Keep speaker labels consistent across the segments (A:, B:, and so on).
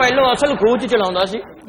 A: ਪਹਿਲਾਂ ਅਸਲ ਖੂਹ ਚ ਚਲਾਉਂਦਾ ਸੀ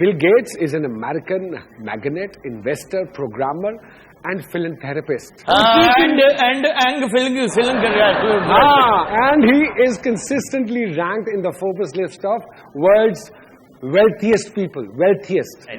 B: Bill Gates is an American magnate, investor, programmer and philanthropist. And he is consistently ranked in the Forbes list of world's wealthiest people, wealthiest.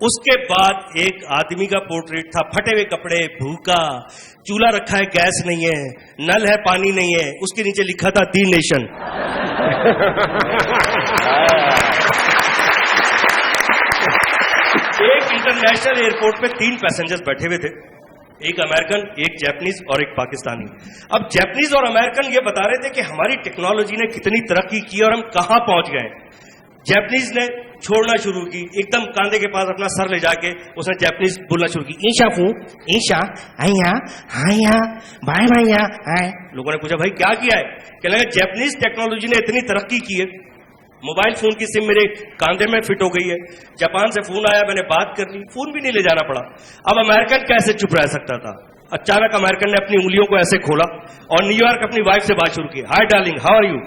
C: اس کے بعد ایک آدمی کا پورٹریٹ تھا, پھٹے ہوئے کپڑے, بھوکا, چولہا رکھا ہے, گیس نہیں ہے, نل ہے, پانی نہیں ہے, اس کے نیچے لکھا تھا دی نیشن. ایک انٹرنیشنل ایئرپورٹ پہ 3 پیسنجر بیٹھے ہوئے تھے, ایک امریکن, ایک جیپنیز اور ایک پاکستانی. اب جیپنیز اور امریکن یہ بتا رہے تھے کہ ہماری ٹیکنالوجی نے کتنی ترقی کی اور ہم کہاں پہنچ گئے. جیپنیز نے چھوڑنا شروع کی, ایک دم کاندھے کے پاس اپنا سر لے جا کے اس نے جیپنیز بولنا شروع کی, ایشا فو ایشا آئیا ہایا بھائی بھائی آئے. لوگوں نے پوچھا بھائی کیا کیا ہے؟ کہنے لگا جیپنیز ٹیکنالوجی نے اتنی ترقی کی ہے, موبائل فون کی سم میرے کاندھے میں فٹ ہو گئی ہے, جاپان سے فون آیا, میں نے بات کر لی, فون بھی نہیں لے جانا پڑا. اب امریکن کیسے چپ رہ سکتا تھا؟ اچانک امریکن نے اپنی انگلیوں کو ایسے کھولا اور نیو یارک اپنی وائف سے بات شروع کی, hi darling how are you,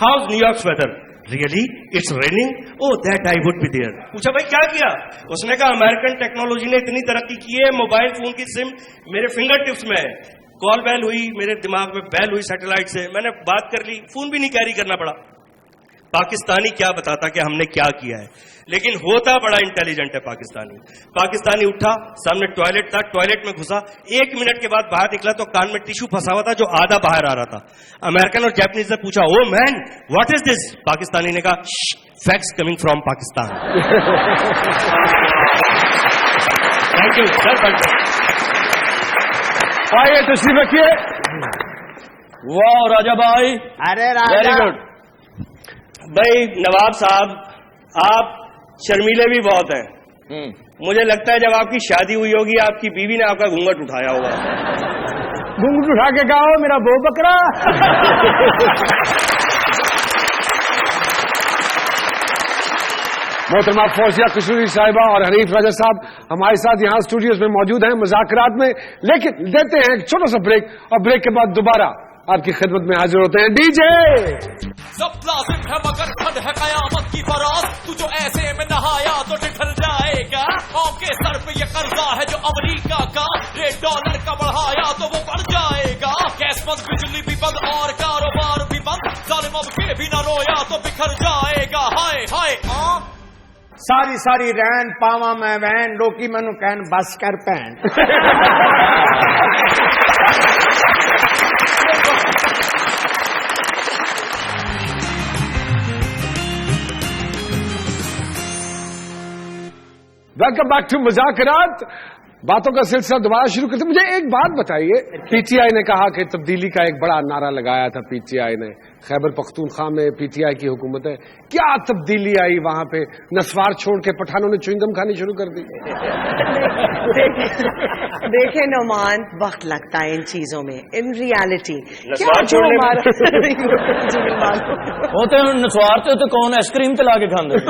C: how is New York's weather, really it's raining, oh that I would be there. پوچھا بھائی کیا کیا؟ اس نے کہا امریکن ٹیکنالوجی نے اتنی ترقی کی ہے, موبائل فون کی سم میرے فنگر ٹپس میں ہے, کال بیل ہوئی, میرے دماغ میں بیل ہوئی سیٹلائٹ سے, میں نے بات کر لی, فون بھی نہیں کیری کرنا پڑا. پاکستانی کیا بتاتا کہ ہم نے کیا کیا ہے, لیکن ہوتا بڑا انٹیلیجنٹ ہے پاکستانی. پاکستانی اٹھا, سامنے ٹوائلٹ تھا, ٹوائلٹ میں گھسا, 1 منٹ کے بعد باہر نکلا تو کان میں ٹیشو پھنسا ہوا تھا جو آدھا باہر آ رہا تھا. امریکن اور جیپنیز نے پوچھا, او مین واٹ از دس؟ پاکستانی نے کہا, facts coming from Pakistan. Thank you sir.
D: آئیے تشریف رکھیے. واہ راجا بھائی,
E: ارے
D: ویری
E: راجا
D: گڈ.
C: بھائی نواب صاحب آپ شرمیلے بھی بہت ہیں. مجھے لگتا ہے جب آپ کی شادی ہوئی ہوگی آپ کی بیوی نے آپ کا گھونگھٹ اٹھایا ہوگا.
D: گھونگھٹ اٹھا کے کہا ہو میرا بو بکرا.
B: محترمہ فوزیہ قصوری صاحبہ اور حنیف راجا صاحب ہمارے ساتھ یہاں اسٹوڈیوز میں موجود ہیں مذاکرات میں, لیکن دیتے ہیں ایک چھوٹا سا بریک اور بریک کے بعد دوبارہ آپ کی خدمت میں حاضر ہوتے ہیں. ڈی جے
F: سب لازم ہے مگر حد ہے قیامت کی فراز, تو جو ایسے میں نہایا تو ٹھٹر جائے گا. قوم کے سر پہ یہ قرضہ ہے جو امریکہ کا, $1 کا بڑھایا تو وہ بڑھ جائے گا. گیس بند, بجلی بھی بند اور کاروبار بھی بند, ظالم اب کے بھی نہ رویا تو بکھر جائے گا. ہائے ہائے
E: ساری رین پاوا میں وین روکی مینو کہن بس کر پین.
B: ویلکم بیک ٹو مذاکرات. باتوں کا سلسلہ دوبارہ شروع کرتے. مجھے ایک بات بتائیے, پی ٹی آئی نے کہا کہ تبدیلی کا ایک بڑا نعرہ لگایا تھا پی ٹی آئی نے, خیبر پختونخوا میں پی ٹی آئی کی حکومت ہے, کیا تبدیلی آئی وہاں پہ؟ نسوار چھوڑ کے پٹھانوں نے چوئنگم کھانی شروع کر دی.
G: دیکھیں نعمان, وقت لگتا ہے ان چیزوں میں. ان ریالٹی
A: ہوتے ہیں نسوار سے تو کون آئس کریم چلا کے کھانے.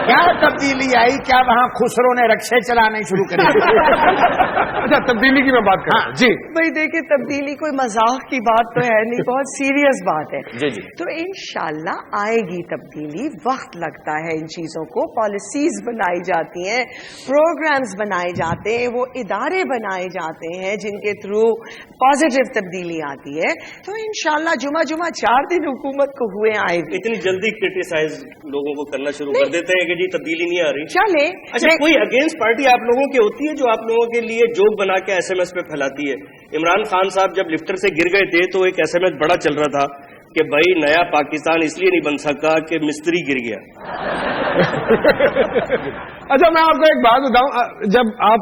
E: کیا تبدیلی آئی؟ کیا وہاں خسرو نے رکشے چلانے شروع کر دیے؟
B: اچھا تبدیلی کی میں بات کر رہا ہوں. جی
G: بھائی دیکھیں, تبدیلی کوئی مذاق کی بات تو ہے نہیں, بہت سیریس بات ہے.
A: جی
G: تو انشاءاللہ آئے گی تبدیلی. وقت لگتا ہے ان چیزوں کو. پالیسیز بنائی جاتی ہیں, پروگرامز بنائے جاتے ہیں, وہ ادارے بنائے جاتے ہیں جن کے تھرو پازیٹیو تبدیلی آتی ہے. تو انشاءاللہ جمعہ 4 دن حکومت کو ہوئے آئے گی.
C: اتنی جلدی کرٹیسائز لوگوں کو کرنا شروع کر دیتے ہیں کہ جی تبدیلی نہیں آ رہی.
G: چلے
C: اچھا, کوئی اگینسٹ پارٹی آپ لوگوں کی ہوتی ہے جو آپ لوگوں کے لیے جوک بنا کے SMS پہ پھیلاتی ہے؟ عمران خان صاحب جب لفٹر سے گر گئے تھے تو ایک SMS بڑا چل رہا تھا کہ بھائی نیا پاکستان اس لیے نہیں بن سکا کہ مستری گر گیا.
B: اچھا میں آپ کو ایک بات بتاؤں, جب آپ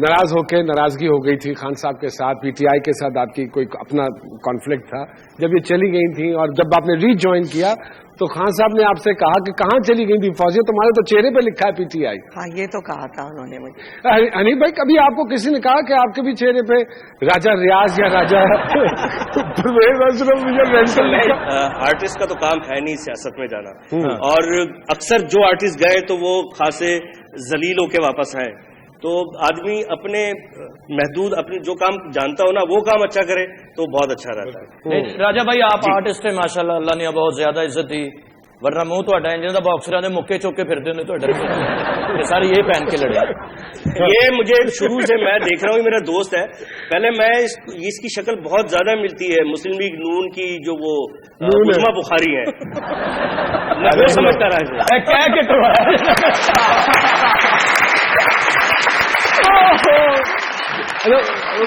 B: ناراض ہو کے, ناراضگی ہو گئی تھی خان صاحب کے ساتھ, پی ٹی آئی کے ساتھ آپ کی کوئی اپنا کانفلکٹ تھا, جب یہ چلی گئی تھیں اور جب آپ نے ری جوائن کیا تو خان صاحب نے آپ سے کہا کہ کہاں چلی گئی تھی فوزیہ, تمہارے تو چہرے پہ لکھا ہے پی ٹی آئی.
G: ہاں یہ تو کہا تھا انہوں نے مجھے.
B: حنیف بھائی کبھی آپ کو کسی نے کہا کہ آپ کے بھی چہرے پہ راجہ ریاض یا راجہ
C: آرٹسٹ کا تو کام ہے نہیں سیاست میں جانا, اور اکثر جو آرٹسٹ گئے تو وہ خاصے ذلیل ہو کے واپس آئے. تو آدمی اپنے محدود اپنے جو کام جانتا ہو نا وہ کام اچھا کرے تو بہت اچھا رہتا ہے.
A: راجا بھائی آپ آرٹسٹ ہیں ماشاء اللہ, اللہ نے بہت زیادہ عزت دی, ورنہ منہ تو جنہیں باکسر نے مکے چوک کے پھرتے ہونے تو ڈر سارے یہ پہن کے لڑے.
C: یہ مجھے شروع سے میں دیکھ رہا ہوں, میرا دوست ہے, پہلے میں اس کی شکل بہت زیادہ ملتی ہے مسلم لیگ نون کی جو وہ عظما بخاری ہے, میں وہ سمجھتا رہا.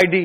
B: ID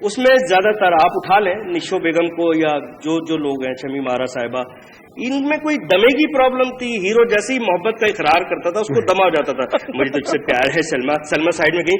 C: اس میں زیادہ تر آپ اٹھا لیں نشو بیگم کو یا جو لوگ ہیں شمیم آرا صاحبہ, ان میں کوئی دمے کی پرابلم تھی. ہیرو جیسے ہی محبت کا اقرار کرتا تھا اس کو دما ہو جاتا تھا. مجھے تجھ سے پیار ہے سلما سائڈ میں گئی.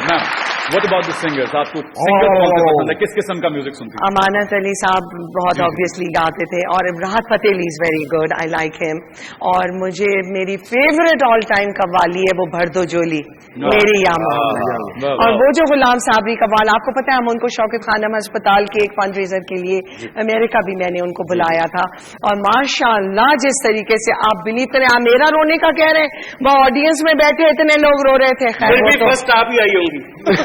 D: میم What about the singers? آپ کو سنگر کون سے پسند ہے, کس قسم کا میوزک سنتی ہیں؟
G: امانت علی صاحب بہت آبویسلی گاتے تھے, اور Rahat Fateh Ali is very good, I like him. اور مجھے میری فیوریٹ آل ٹائم قوالی ہے وہ بھر دو جولی میری یا محمد. اور وہ جو غلام صابری قوال, آپ کو پتا ہے ہم ان کو شوکت خانم اسپتال کے ایک فنڈ ریزر کے لیے امریکہ بھی میں نے ان کو بلایا تھا, اور ماشاء اللہ جس طریقے سے آپ بلیو کریں, آپ میرا رونے کا کہہ رہے ہیں, وہ آڈینس میں بیٹھے اتنے لوگ رو رہے تھے. خیر
C: فرسٹ آپ ہی آئی ہوں گی.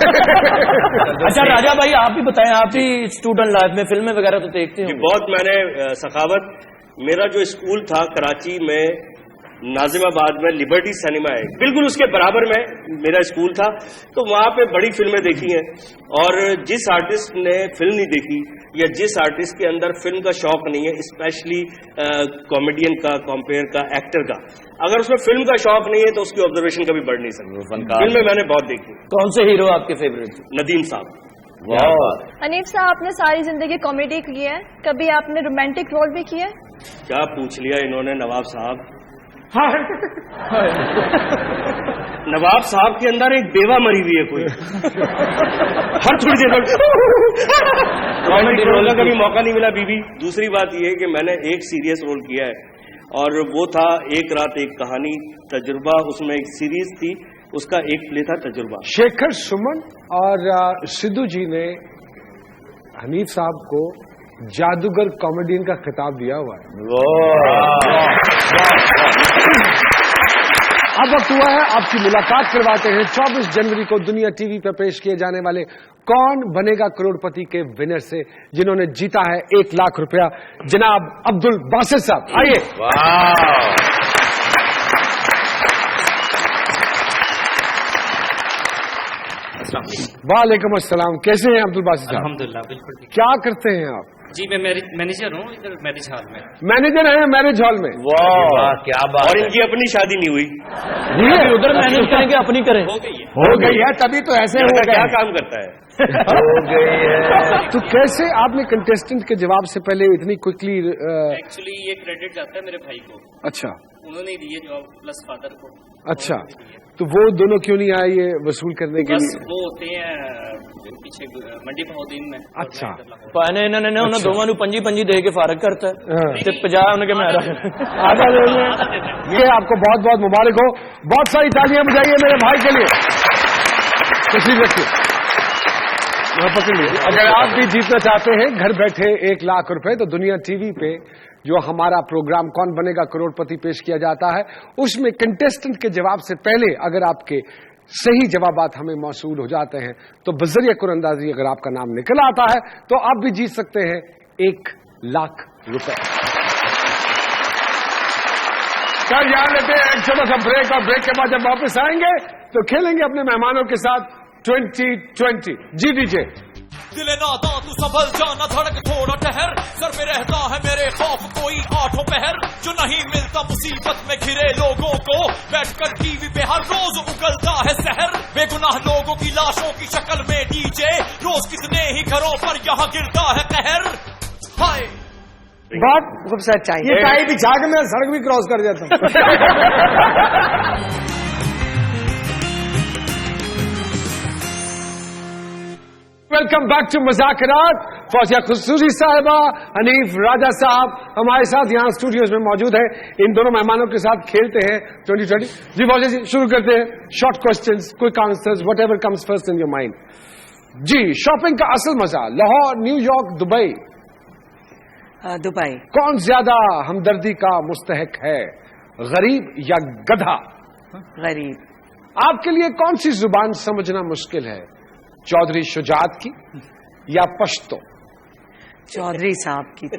A: اچھا راجا بھائی آپ بھی بتائیں, آپ بھی اسٹوڈنٹ لائف میں فلمیں وغیرہ تو دیکھتے ہیں؟
C: بہت. میں نے سخاوت, میرا جو اسکول تھا کراچی میں ناظم آباد میں لبرٹی سینما ہے, بالکل اس کے برابر میں میرا اسکول تھا, تو وہاں پہ بڑی فلمیں دیکھی ہیں. اور جس آرٹسٹ نے فلم نہیں دیکھی یا جس آرٹسٹ کے اندر فلم کا شوق نہیں ہے, اسپیشلی کامیڈین کا, کمپیئر کا, ایکٹر کا, اگر اس میں فلم کا شوق نہیں ہے تو اس کی آبزرویشن کبھی بڑھ نہیں سکتی. فلمیں میں نے بہت دیکھی.
A: کون سے ہیرو آپ کے فیوریٹ؟
C: ندیم صاحب.
H: حنیف صاحب آپ نے ساری زندگی کامیڈی کی ہے, کبھی آپ نے رومانٹک رول بھی کیا ہے؟
C: کیا پوچھ لیا انہوں نے نواب صاحب. نواب صاحب کے اندر ایک بیوہ مری ہوئی ہے کوئی, ہر تھوڑی دیر کامیڈی رول کا کبھی موقع نہیں ملا بیوی. دوسری بات یہ ہے کہ میں نے ایک سیریس رول کیا ہے, اور وہ تھا ایک رات ایک کہانی تجربہ. اس میں ایک سیریز تھی, اس کا ایک پلے تھا تجربہ.
B: شیکھر سمن اور سدھو جی نے حنیف صاحب کو جادوگر کامیڈین کا خطاب دیا ہوا ہے. اب وقت ہوا ہے آپ کی ملاقات کرواتے ہیں 24 جنوری کو دنیا ٹی وی پر پیش کیے جانے والے کون بنے گا کروڑ پتی کے ونر سے, جنہوں نے جیتا ہے 1 لاکھ روپیہ. جناب عبد الباسط صاحب آئیے. وعلیکم السلام, کیسے ہیں عبد الباسط صاحب؟
I: الحمدللہ بالکل.
B: کیا کرتے ہیں آپ؟
I: جی میں مینیجر ہوں ادھر میرج ہال میں.
B: مینیجر ہیں میرج ہال میں؟
C: واہ کیا بات. اور ان کی اپنی شادی نہیں ہوئی,
A: ادھر مینج کریں گے اپنی کریں.
E: ہو گئی ہے تبھی تو ایسے ہو گیا.
C: کیا کام کرتا ہے؟
B: تو کیسے آپ نے کنٹیسٹنٹ کے جواب سے پہلے اتنی کوئکلی؟
I: ایکچولی یہ کریڈٹ جاتا ہے میرے بھائی کو.
B: اچھا,
I: انہوں نے دیے جواب پلس فادر کو.
B: اچھا, تو وہ دونوں کیوں نہیں آئے یہ وصول کرنے کے لیے؟
I: وہ ہوتے ہیں پیچھے منڈی بہودین میں.
B: اچھا,
A: پانے انہوں نے دونوں پنجی پنجی دے کے فارغ کرتا ہے, 50 ان کے میں
B: یہ آپ کو بہت بہت مبارک ہو. بہت ساری تالیاں بجائیے میرے بھائی کے لیے. تشریف رکھیے. اگر آپ بھی جیتنا چاہتے ہیں گھر بیٹھے 1 لاکھ روپے, تو دنیا ٹی وی پہ جو ہمارا پروگرام کون بنے گا کروڑ پتی پیش کیا جاتا ہے, اس میں کنٹیسٹنٹ کے جواب سے پہلے اگر آپ کے صحیح جوابات ہمیں موصول ہو جاتے ہیں تو بذریعہ قرآن اندازی اگر آپ کا نام نکل آتا ہے تو آپ بھی جیت سکتے ہیں 1 لاکھ روپے. سر یاد لیتے ہیں ایک چھوٹا سا بریک, اور بریک کے بعد جب واپس آئیں گے تو کھیلیں گے اپنے مہمانوں کے ساتھ 2020. جی دیجیے.
F: دل ناداں تو سنبھل جانا دھڑک تھوڑا ٹہر, سر پہ رہتا ہے میرے خوف کوئی آٹھوں پہر, جو نہیں ملتا مصیبت میں گھرے لوگوں کو, بیٹھ کر ٹی وی پہ ہر روز اگلتا ہے سحر, بے گناہ لوگوں کی لاشوں کی شکل میں ڈی جے, روز کتنے ہی گھروں پر یہاں گرتا ہے قہر. ہائے
G: بہت خوبصورت چاہیے.
E: یہ ٹائی بچھا کے میں سڑک بھی کراس کر جاتا ہوں.
B: ویلکم بیک ٹو مذاکرات. فوزیہ خصوصی صاحبہ, حنیف راجہ صاحب ہمارے ساتھ یہاں اسٹوڈیوز میں موجود ہیں. ان دونوں مہمانوں کے ساتھ کھیلتے ہیں 2020. جی فوزیہ جی شروع کرتے ہیں. Short questions, quick answers, whatever comes first in your mind. جی, شاپنگ کا اصل مزہ Lahore, New York, Dubai?
G: Dubai.
B: کون زیادہ ہمدردی کا مستحق ہے, غریب یا گدھا؟
G: غریب.
B: آپ کے لیے کون سی زبان سمجھنا مشکل ہے, چودھری شجاعت کی یا پشتو؟
G: چودھری صاحب کی. تو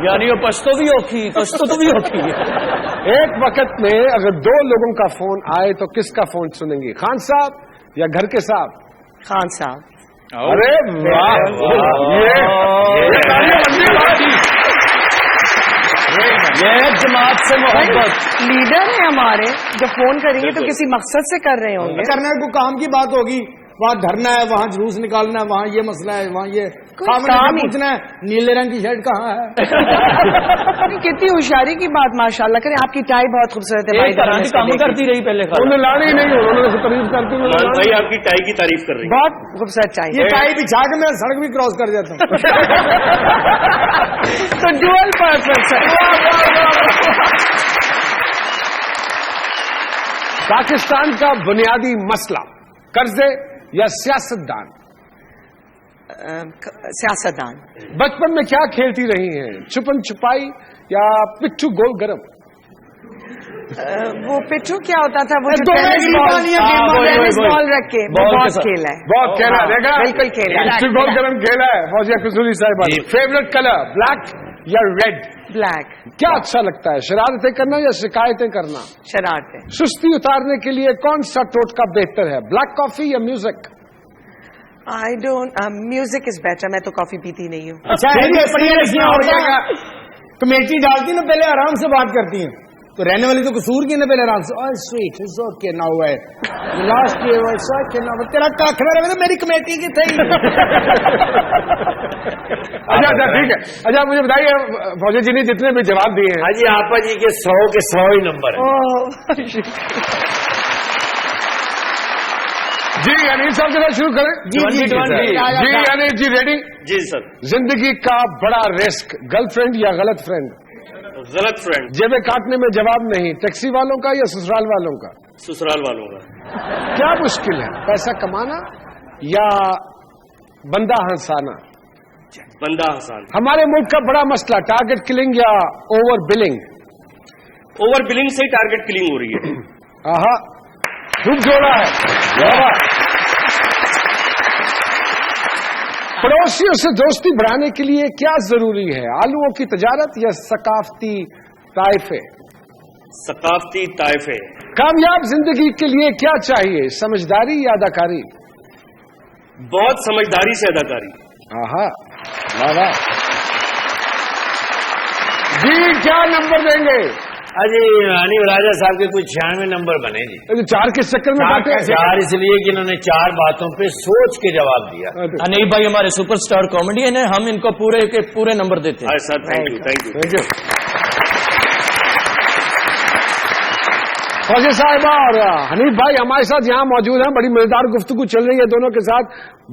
A: یعنی وہ پشتو بھی ہوتی, پشتو تو بھی ہوتی ہے.
B: ایک وقت میں اگر 2 لوگوں کا فون آئے تو کس کا فون سنیں گی, خان صاحب یا گھر کے صاحب؟
G: خان صاحب.
B: ارے واہ,
A: یہ جماعت سے محبت.
G: لیڈر ہیں ہمارے جو فون کریں گے تو کسی مقصد سے کر رہے ہوں گے.
E: کرنا ہے کوئی کام کی بات ہوگی, وہاں دھرنا ہے, وہاں جلوس نکالنا ہے, وہاں یہ مسئلہ ہے, وہاں یہ
G: کام
E: پوچھنا ہے نیلے رنگ کی شرٹ کہاں ہے.
G: کتنی ہوشیاری کی بات ماشاءاللہ کریں. آپ کی ٹائی بہت خوبصورت ہے.
A: کام کرتی رہی پہلے.
B: انہوں نے لاڑی نہیں, انہوں نے تعریف کرتی.
C: بھائی آپ کی ٹائی کی تعریف کر رہی ہے.
G: بہت خوبصورت ٹائی.
E: یہ ٹائی بچھا کے میں سڑک بھی کراس کر جاتا ہوں.
G: تو ڈوئل پرپز ہے.
B: پاکستان کا بنیادی مسئلہ قرضے یا سیاستدان؟
G: سیاستدان.
B: بچپن میں کیا کھیلتی رہی ہیں, چھپن چھپائی یا پٹھو گول گرم؟
G: وہ پٹھو کیا ہوتا تھا, وہ ٹینس بال رکھ کے بہت کھیلا ہے.
B: بہت کھیلا ہے, دیکھا
G: بالکل کھیلا ہے.
B: پٹھو گول گرم کھیلا ہے. فوزیہ قصوری صاحبہ, فیوریٹ کلر بلیک یا ریڈ؟
G: بلیک.
B: کیا اچھا لگتا ہے, شرارتیں کرنا یا شکایتیں کرنا؟
G: شرارتیں.
B: سستی اتارنے کے لیے کون سا ٹوٹکا بہتر ہے, بلیک کافی یا music?
G: I don't, music is better. میں تو کافی پیتی نہیں ہوں.
E: اچھا کمیٹی ڈالتی نا پہلے آرام سے بات کرتی ہیں, تو رہنے والی تو قصور کی نا پہلے آرام سے سویٹ اوکے نا ہوا ہے لاسٹ تیرا کاکھ میں میری کمیٹی کی تھی.
B: اچھا ٹھیک ہے. اچھا مجھے بتائیے فوجی جی نے جتنے بھی جواب دیے ہیں.
J: ہاں جی, آپا جی کے 100 کے 100 ہی نمبر ہیں.
B: جی انیل صاحب کے ساتھ شروع کریں. جی انیل جی ریڈی؟
C: جی سر.
B: زندگی کا بڑا رسک, گرل فرینڈ یا غلط فرینڈ؟
C: غلط فرینڈ.
B: جیبیں کاٹنے میں جواب نہیں, ٹیکسی والوں کا یا سسرال والوں کا؟
C: سسرال والوں کا.
B: کیا مشکل ہے, پیسہ کمانا یا بندہ ہنسانا؟
C: بندہ حسان.
B: ہمارے ملک کا بڑا مسئلہ ٹارگٹ کلنگ یا اوور بلنگ؟
C: اوور بلنگ سے ہی ٹارگٹ کلنگ ہو رہی ہے.
B: آہا خوب جوڑا ہے. پڑوسیوں سے دوستی بڑھانے کے لیے کیا ضروری ہے, آلووں کی تجارت یا ثقافتی طائفے؟
C: ثقافتی طائفے.
B: کامیاب زندگی کے لیے کیا چاہیے, سمجھداری یا اداکاری؟
C: بہت سمجھداری سے اداکاری.
B: آہا واہ. جی کیا نمبر دیں گے؟
J: جی رانی راجا صاحب کے کچھ 96 نمبر بنے جی.
B: 4 کس چکر میں باتیں؟
J: 4 اس لیے کہ انہوں نے 4 باتوں پہ سوچ کے جواب دیا.
A: انیل بھائی ہمارے سپر سٹار کامیڈین ہیں, ہم ان کو پورے کے پورے نمبر دیتے ہیں.
C: Sir thank you.
B: فوجی صاحبہ اور حنیف بھائی ہمارے ساتھ یہاں موجود ہیں. بڑی مزیدار گفتگو چل رہی ہے دونوں کے ساتھ,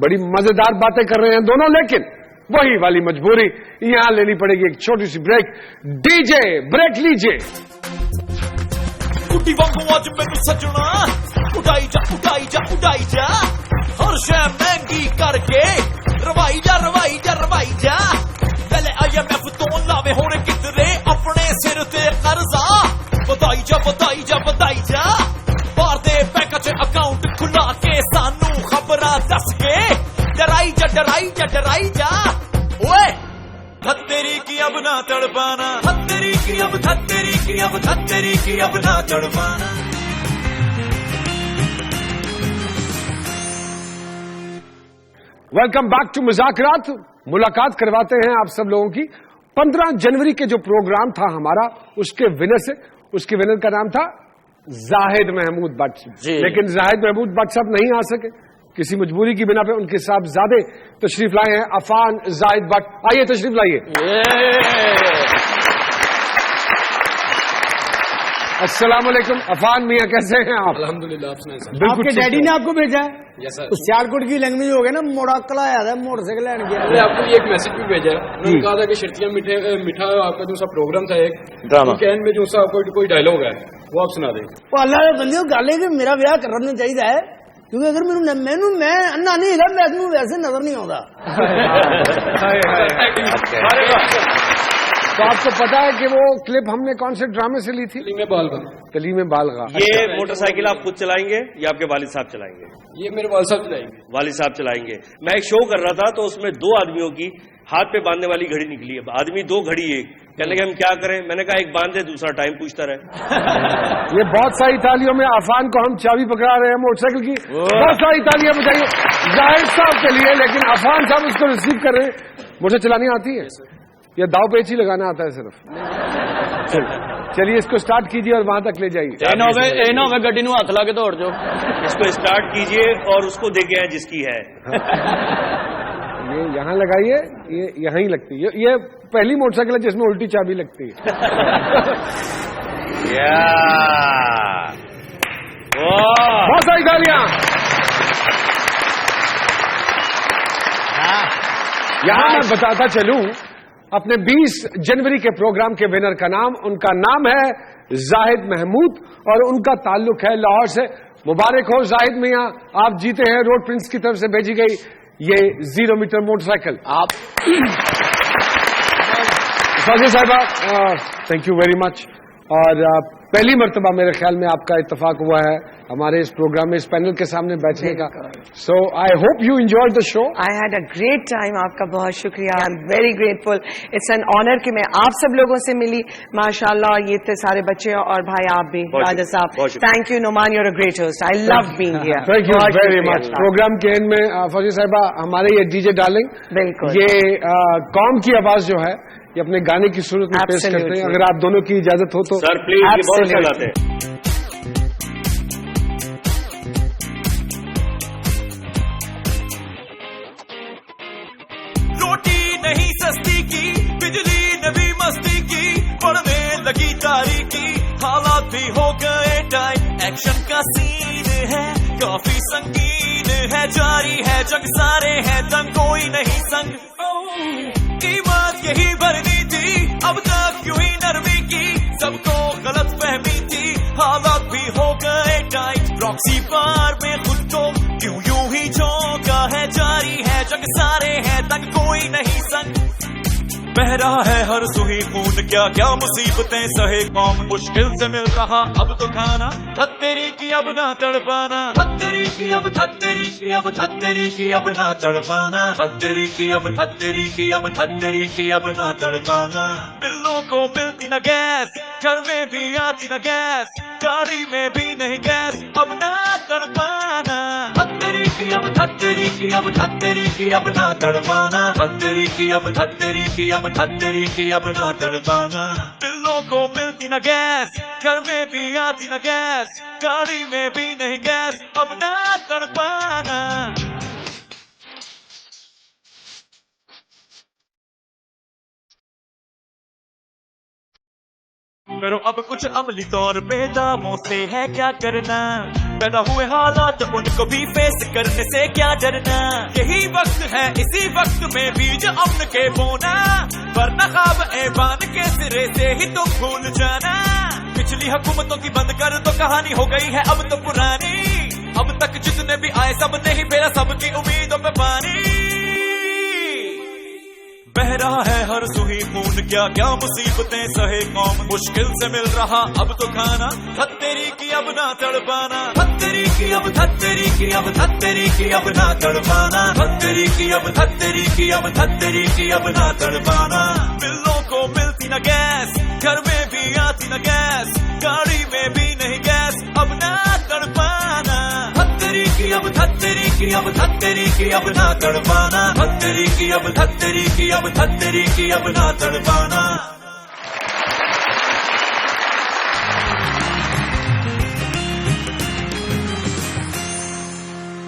B: بڑی مزیدار باتیں کر رہے ہیں دونوں, لیکن وہی والی مجبوری یہاں لینی پڑے گی ایک چھوٹی سی بریک. ڈی جے بریک لیجیے.
F: کٹی وانگو اج مینوں سجنا اٹھائی جا اٹھائی جا اٹھائی جا, ہر شے مہنگی کر کے روائی جا روائی جا روائی جا. پہلے IMF تو لاوے ہونے کدرے اپنے سر تے قرضہ, بدائی جا بدائی جا بدائی جا. باہر دے بینک چ اکاؤنٹ کھلا کے سانو خبراں دس کے ڈرائی جا ڈرائی جا ڈرائی جا. اوئے تھتری کی اب نہ تڑپانا, تھتری کی اب تھتری کی اب تھتری کی اب نہ تڑپانا.
B: ویلکم بیک ٹو مذاکرات. ملاقات کرواتے ہیں آپ سب لوگوں کی. 15 جنوری کے جو پروگرام تھا ہمارا, اس کے ونر سے, اس کے ونر کا نام تھا زاہد محمود بٹ. لیکن زاہد محمود بٹ صاحب نہیں آ سکے, کسی مجبوری کی بنا پہ ان کے صاحب زیادہ تشریف لائے ہیں. عفان زاہد بٹ, آئیے تشریف لائیے. السلام علیکم عفان میاں, کیسے ہیں آپ؟
K: الحمدللہ.
E: آپ کے ڈیڈی نے آپ کو بھیجا ہے اس سیالکوٹ کی لینگویج ہو گیا نا, موڑا آیا تھا موٹر سائیکل لین گیا.
K: میں آپ کو یہ ایک میسج بھی بھیجا ہے, انہوں نے کہا تھا کہ شرطیاں میٹھا آپ کا جو سا پروگرام تھا ایک ویکینڈ میں جو سا کوئی ڈائلگ ہے وہ آپ سنا دیں.
E: وہ اللہ کے بندے گل ہے کہ میرا بیاہ کرنا چاہیے ہے, کیونکہ اگر میں انا نہیں ہے میں ویسے نظر نہیں آتا.
B: تو آپ کو پتا ہے کہ وہ کلپ ہم نے کون سے ڈرامے سے لی تھی؟ کلیم بالغاہ.
C: یہ موٹر سائیکل آپ خود چلائیں گے یا آپ کے والد صاحب چلائیں گے؟
K: یہ میرے والد صاحب چلائیں گے.
C: والد صاحب چلائیں گے. میں ایک شو کر رہا تھا تو اس میں 2 آدمیوں کی ہاتھ پہ باندھنے والی گھڑی نکلی ہے. آدمی 2 گھڑی ایک, کہنے لگے ہم کیا کریں. میں نے کہا ایک باندھے دوسرا ٹائم پوچھتا رہے.
B: یہ بہت ساری تالیوں میں عفان کو ہم چابی پکڑا رہے ہیں موٹر سائیکل کی. بہت ساری تالیاں بجائیے زاہد صاحب کے لیے, لیکن عفان صاحب اس کو ریسیو کر رہے ہیں. مجھے چلانی آتی ہے یا داؤ پیچ ہی لگانا آتا ہے صرف؟ چلیے اس کو اسٹارٹ کیجیے اور وہاں تک لے جائیے.
A: گڈی نو ہاتھ لا کے دوڑ جاؤ.
C: اس کو اسٹارٹ کیجئے اور اس کو دے کے آئے جس کی ہے.
B: یہ یہاں لگائیے, یہ یہاں ہی لگتی ہے. یہ پہلی موٹر سائیکل ہے جس میں الٹی چابی لگتی ہے. بہت ساری گالیاں. یہاں میں بتاتا چلوں اپنے 20 جنوری کے پروگرام کے ونر کا نام. ان کا نام ہے زاہد محمود اور ان کا تعلق ہے لاہور سے. مبارک ہو زاہد میاں, آپ جیتے ہیں روڈ پرنس کی طرف سے بھیجی گئی یہ 0 میٹر موٹر سائیکل. آپ فاضل صاحبہ تھینک یو ویری مچ. اور پہلی مرتبہ میرے خیال میں آپ کا اتفاق ہوا ہے ہمارے اس پروگرام میں اس پینل کے سامنے بیٹھنے کا. So I hope you enjoy the show.
G: I had a great time. آپ کا بہت شکریہ. I am very grateful. It's an honour کہ میں آپ سب لوگوں سے ملی. ماشاء اللہ یہ اتنے سارے بچے اور بھائی آپ بھی. راجا صاحب thank you. Nauman you are a great host. I love being here.
B: Thank you very much. Programme کے اینڈ میں فوزی صاحبہ ہمارے یہ ڈی جے ڈارلنگ
G: بالکل
B: یہ قوم کی آواز جو ہے یہ اپنے گانے کی صورت میں پیش کرتے ہیں. اگر آپ دونوں کی اجازت ہو تو
C: سر پلیز. بہت اچھا گاتے ہیں.
F: روٹی نہیں سستی کی, بجلی نے بھی مستی کی, پڑنے لگی تاریخی, حالات بھی ہو گئے ٹائم. ایکشن کا سین ہے کافی سنگین ہے, جاری ہے جنگ سارے ہیں تنگ, کوئی نہیں سنگ. قیمت یہی بھرنی تھی اب تک یوں ہی نرمی کی, سب کو غلط فہمی تھی, حالات بھی ہو گئے ٹائٹ. راکسی بار میں خود کو کیوں یوں ہی چونکا ہے, جاری ہے جنگ سارے ہیں تنگ, کوئی نہیں سنگ. بہ رہا ہے ہر سوئی خون, کیا کیا مصیبتیں سہے قوم, مشکل سے مل رہا اب تو کھانا, تھتری کی اب نہ تڑپانا, تھتری کی اب تھتری کی اب تھتری کی اب نہ تڑپانا, تھتری کی اب تھتری کی اب تھتری کی اب نہ تڑپانا. بلوں کو ملتی نہ گیس, گھر میں بھی آتی نہ گیس, گاڑی میں بھی نہیں گیس, اب نہ تڑپانا. تھتری کی اب تھتری کی اب تھتری کی اب نہ تڑپانا, تھتری کی اب تھتری کی اب تھتری کی اب نہ تڑپانا. بلوں کو ملتی نہ گیس, گھر میں بھی آتی نہ گیس, گاڑی میں بھی نہیں گیس, اب نہ تڑپانا. کرو اب کچھ عملی طور پہ داموں سے ہے کیا کرنا, پیدا ہوئے حالات ان کو بھی فیس کرنے سے کیا ڈرنا. یہی وقت ہے اسی وقت میں بیج امن کے بونا, ورنہ خواب ایوان کے سرے سے ہی تم بھول جانا. پچھلی حکومتوں کی بند کر تو کہانی ہو گئی ہے اب تو پرانی, اب تک جتنے بھی آئے سب نے ہی پھیرا سب کی امیدوں پہ پانی. بہ رہا ہے ہر سوئی خون, کیا کیا مصیبتیں سہے قوم, مشکل سے مل رہا اب تو کھانا, تھتری کی اب نہ تڑپانا, تھتری کی اب تھتری کی اب تھتری کی اب نہ تڑپانا, تھتری کی اب تھتری کی اب تھتری کی اب نہ تڑپانا. بلوں کو ملتی نہ گیس, گھر میں بھی آتی نہ گیس, گاڑی میں بھی نہیں گیس, اب نہ تڑپانا. تھتری کی اب تھتری کی اب تھتری کی اب نہ تڑپانا, تھتری کی اب تھتری کی اب تھتری کی اب نہ تڑپانا.